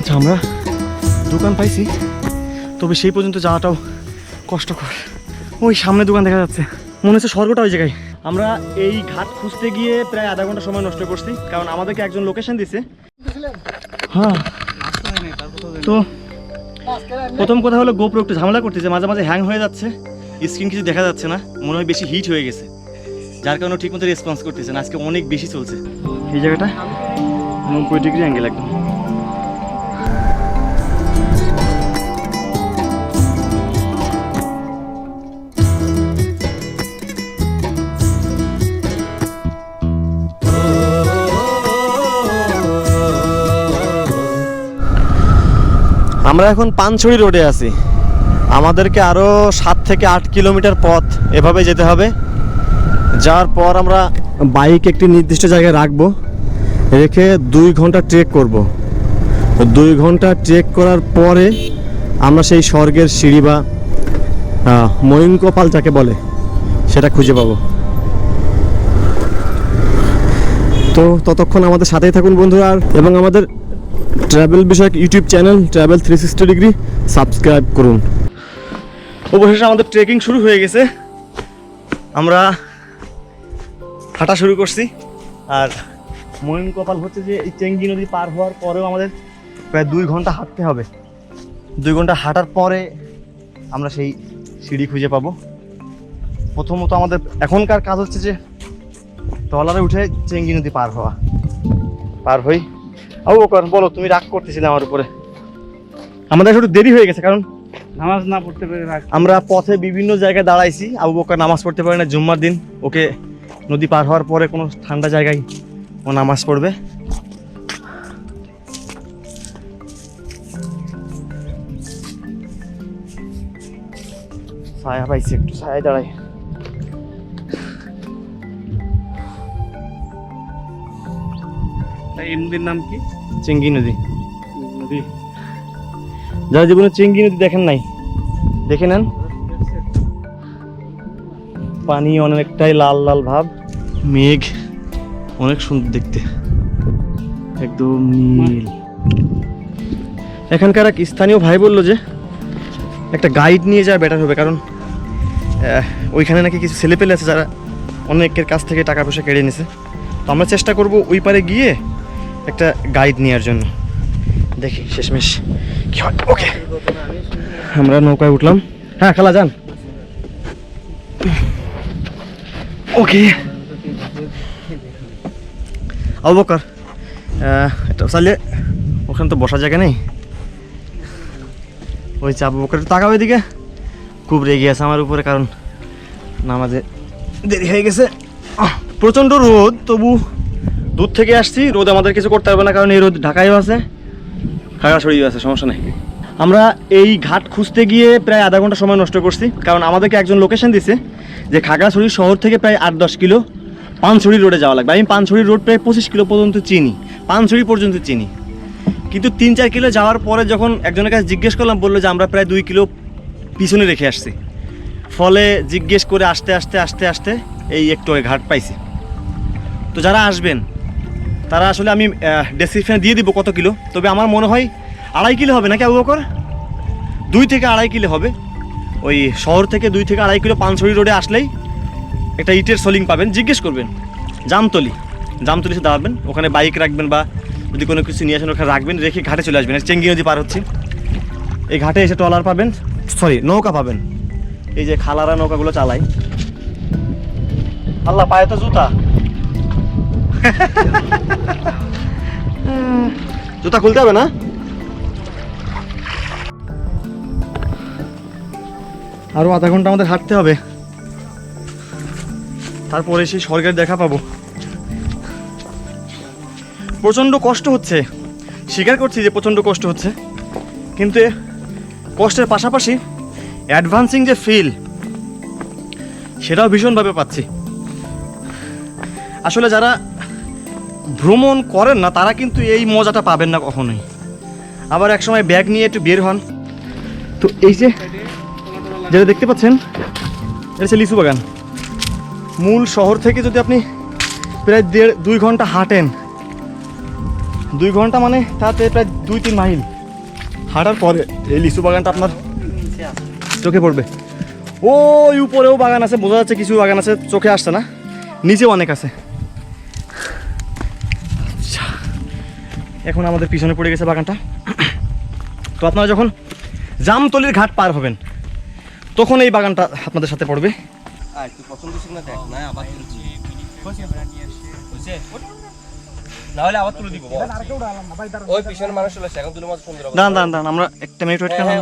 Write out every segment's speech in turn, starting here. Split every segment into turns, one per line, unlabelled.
আচ্ছা, আমরা দোকান পাইছি, তবে সেই পর্যন্ত যাওয়াটাও কষ্টকর। ওই সামনে দোকান দেখা যাচ্ছে, মনে হচ্ছে স্বর্গটা ওই জায়গায়। আমরা এই ঘাট খুঁজতে গিয়ে প্রায় আধা ঘন্টা সময় নষ্ট করছি, কারণ আমাদেরকে একজন লোকেশন দিছে। হ্যাঁ, তো প্রথম কথা হলো গোপ্রো একটু ঝামেলা করতেছে, মাঝে মাঝে হ্যাং হয়ে যাচ্ছে, স্ক্রিন কিছু দেখা যাচ্ছে না, মনে হয় বেশি হিট হয়ে গেছে, যার কারণে ঠিক মতো রেসপন্স করতেছে না। আজকে অনেক বেশি চলছে এই জায়গাটা, 90 ডিগ্রি অ্যাঙ্গেল একদম। আমরা এখন পানছড়ি রোডে আছি, আমাদেরকে আরও 7 থেকে 8 কিলোমিটার পথ এভাবে যেতে হবে। যাওয়ার পর আমরা বাইক একটি নির্দিষ্ট জায়গায় রাখবো, রেখে 2 ঘন্টা ট্রেক করব। 2 ঘন্টা ট্রেক করার পরে আমরা সেই স্বর্গের সিঁড়ি বা ময়ূঙ্কপাল যাকে বলে সেটা খুঁজে পাবো। তো ততক্ষণ আমাদের সাথেই থাকুন বন্ধুরা, এবং আমাদের ট্রাভেল বিষয়ক YouTube channel travel 360 degree subscribe করুন। অবশেষে আমাদের ট্রেকিং শুরু হয়ে গেছে, আমরা হাঁটা শুরু করছি। আর ময়ূঙ্কপাল হচ্ছে যে এই চেঙ্গি নদী পার হওয়ার পরেও আমাদের প্রায় 2 ঘন্টা হাঁটতে হবে। 2 ঘন্টা হাঁটার পরে আমরা সেই সিঁড়ি খুঁজে পাবো। প্রথমত আমাদের এখনকার কাজ হচ্ছে যে ট্রলারে উঠে চেঙ্গি নদী পার হই। আবু বকর বলো, তুমি রাগ করতেছিলে আমার উপরে? আমাদের একটু দেরি হয়ে গেছে, কারণ
নামাজ না পড়তে পেরে
আমরা পথে বিভিন্ন জায়গায় দাঁড়াইছি। আবু বকর নামাজ পড়তে পারে না, জুম্মার দিন ওকে নদী পার হওয়ার পরে কোনো ঠান্ডা জায়গায় ও নামাজ পড়বে। ছায়া পাইছি, একটু ছায়ায় দাঁড়াই।
এই নদীর নাম কি?
চেঙ্গি নদী।
নদী
যারা জীবনে চেঙ্গি নদী দেখেন নাই, দেখে নেন। পানি অনেকটাই লাল লাল ভাব, মেঘ অনেক সুন্দর দেখতে, একদম নীল। এখানকার এক স্থানীয় ভাই বললো যে একটা গাইড নিয়ে যাওয়া বেটার হবে, কারণ ওইখানে নাকি কিছু ছেলেপেলে আছে যারা অনেকের কাছ থেকে টাকা পয়সা কেড়ে নিছে। তো আমরা চেষ্টা করব ওই পারে গিয়ে একটা গাইড নেওয়ার জন্য, দেখি শেষমেশ কি হয়। ওকে, আমরা নৌকায় উঠলাম। হ্যাঁ খালা যান। ওকে আবু বকর, এটা চাইলে ওখানে তো বসার জায়গা নেই। ওই আবু বকর তাকাও এদিকে, খুব রেগে আছে আমার উপরে, কারণ নামাজে দেরি হয়ে গেছে। প্রচণ্ড রোদ, তবু দূর থেকে আসছি, রোদ আমাদের কিছু করতে পারবে না, কারণ এই রোদ ঢাকায়ও আছে, খাগড়াছড়িও আছে, সমস্যা নেই। আমরা এই ঘাট খুঁজতে গিয়ে প্রায় আধা ঘন্টা সময় নষ্ট করছি, কারণ আমাদেরকে একজন লোকেশন দিছে যে খাগড়াছড়ি শহর থেকে প্রায় 8-10 কিলো পানছড়ি রোডে যাওয়া লাগবে। আমি পানছড়ি রোড প্রায় 25 কিলো পর্যন্ত চিনি, পানছড়ি পর্যন্ত চিনি, কিন্তু 3-4 কিলো যাওয়ার পরে যখন একজনের কাছে জিজ্ঞেস করলাম, বললো যে আমরা প্রায় 2 কিলো পিছনে রেখে আসছি। ফলে জিজ্ঞেস করে আস্তে আস্তে আস্তে আস্তে এই একটু ঘাট পাইছি। তো যারা আসবেন তারা আসলে আমি ডেসক্রিপশানে দিয়ে দিব কত কিলো, তবে আমার মনে হয় 2.5 কিলো হবে নাকি আবু বকর? 2 থেকে 2.5 কিলো হবে। ওই শহর থেকে 2 থেকে 2.5 কিলো পানছড়ি রোডে আসলেই একটা ইটের সোলিং পাবেন, জিজ্ঞেস করবেন জামতলি সে দাঁড়াবেন, ওখানে বাইক রাখবেন বা যদি কোনো কিছু নিয়ে আসেন ওখানে রাখবেন, রেখে ঘাটে চলে আসবেন। চেঙ্গি নদী পার হচ্ছি, এই ঘাটে এসে ট্রলার পাবেন, নৌকা পাবেন। এই যে খালারা নৌকাগুলো চালায়। আল্লাহ, পায়ে তো জুতা, জুতা খুলতে হবে না? আরো আধা ঘন্টা আমাদের হাঁটতে হবে, তারপরে সেই স্বর্গের দেখা পাবো। প্রচণ্ড কষ্ট হচ্ছে, স্বীকার করছি যে প্রচণ্ড কষ্ট হচ্ছে, কিন্তু কষ্টের পাশাপাশি অ্যাডভান্সিং যে ফিল সেটাও ভীষণভাবে পাচ্ছি। আসলে যারা ভ্রমণ করেন না তারা কিন্তু এই মজাটা পাবেন না কখনোই। আবার এক সময় ব্যাগ নিয়ে একটু বের হন, তো এই যে যেটা দেখতে পাচ্ছেন এটা হচ্ছে লিচু বাগান। মূল শহর থেকে যদি আপনি প্রায় 2 ঘন্টা হাঁটেন, 2 ঘন্টা মানে তাতে প্রায় 2-3 মাইল। হাঁটার পরে এই লিচু বাগানটা আপনার চোখে পড়বে। ওই উপরেও বাগান আছে, বোঝা যাচ্ছে কিছু বাগান আছে, চোখে আসছে না, নিচেও অনেক আছে। আচ্ছা, এখন আমাদের পিছনে পড়ে গেছে বাগানটা। তো আপনারা যখন জামতলির ঘাট পার হবেন তখন এই বাগানটা আপনাদের সাথে পড়বে। দাঁড়ান দাঁড়ান দাঁড়ান, আমরা একটা মিনিট ওয়েট করলাম,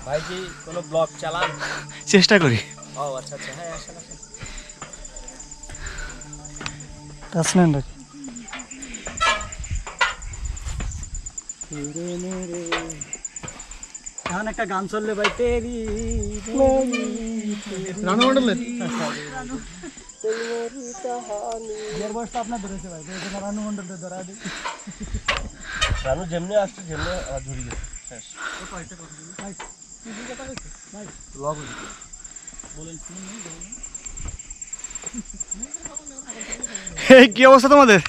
ভাই কি কোনো ব্লগ চালান?
চেষ্টা করি।
ও আচ্ছা আচ্ছা, হ্যাঁ আসেন আসেন।
এখন একটা গান চললে ভাই, তেরি
রানু মন্ডলের
বয়সটা আপনার ধরেছে ভাই, রানু মন্ডলটা ধরা দিই।
রানু যেমনি আসছে যেমনি ঝুড়ি গেছে শেষ।
এই কি অবস্থা তোমাদের?